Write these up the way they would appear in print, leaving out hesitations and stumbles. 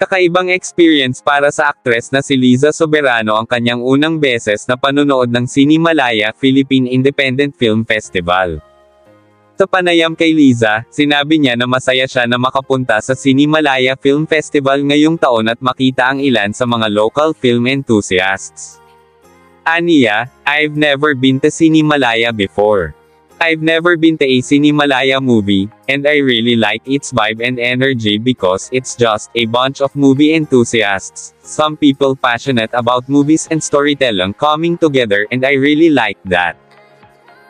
Kakaibang experience para sa aktres na si Liza Soberano ang kanyang unang beses na panonood ng Cinemalaya Philippine Independent Film Festival. Sa panayam kay Liza, sinabi niya na masaya siya na makapunta sa Cinemalaya Film Festival ngayong taon at makita ang ilan sa mga local film enthusiasts. Aniya, "I've never been to Cinemalaya before. I've never been to a Cinemalaya movie, and I really like its vibe and energy because it's just a bunch of movie enthusiasts, some people passionate about movies and storytelling coming together and I really like that."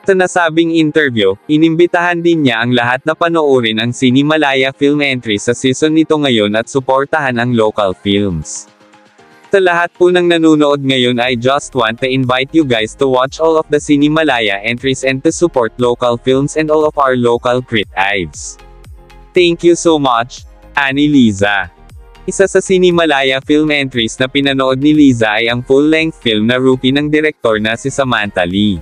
Sa nasabing interview, inimbitahan din niya ang lahat na panoorin ang Cinemalaya Film Entry sa season nito ngayon at suportahan ang local films. Sa lahat po ng nanonood ngayon, I just want to invite you guys to watch all of the Cinemalaya entries and to support local films and all of our local creatives. Thank you so much, Ani Liza. Isa sa Cinemalaya film entries na pinanood ni Liza ay ang full-length film na Rookie ng direktor na si Samantha Lee.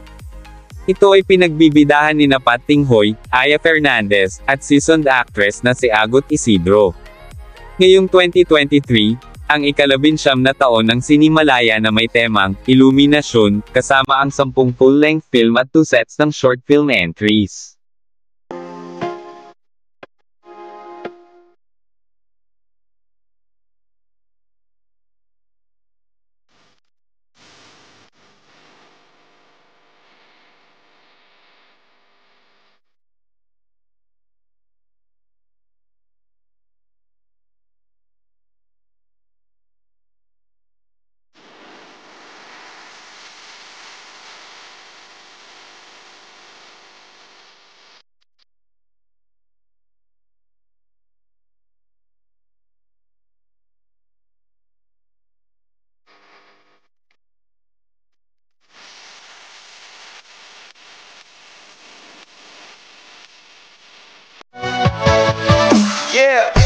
Ito ay pinagbibidahan ni Pat Tinghoy, Aya Fernandez, at seasoned actress na si Agot Isidro. Ngayong 2023, ang ika-19 na taon ng Cinemalaya na may temang Iluminasyon, kasama ang 10 full-length film at 2 sets ng short film entries. Yeah.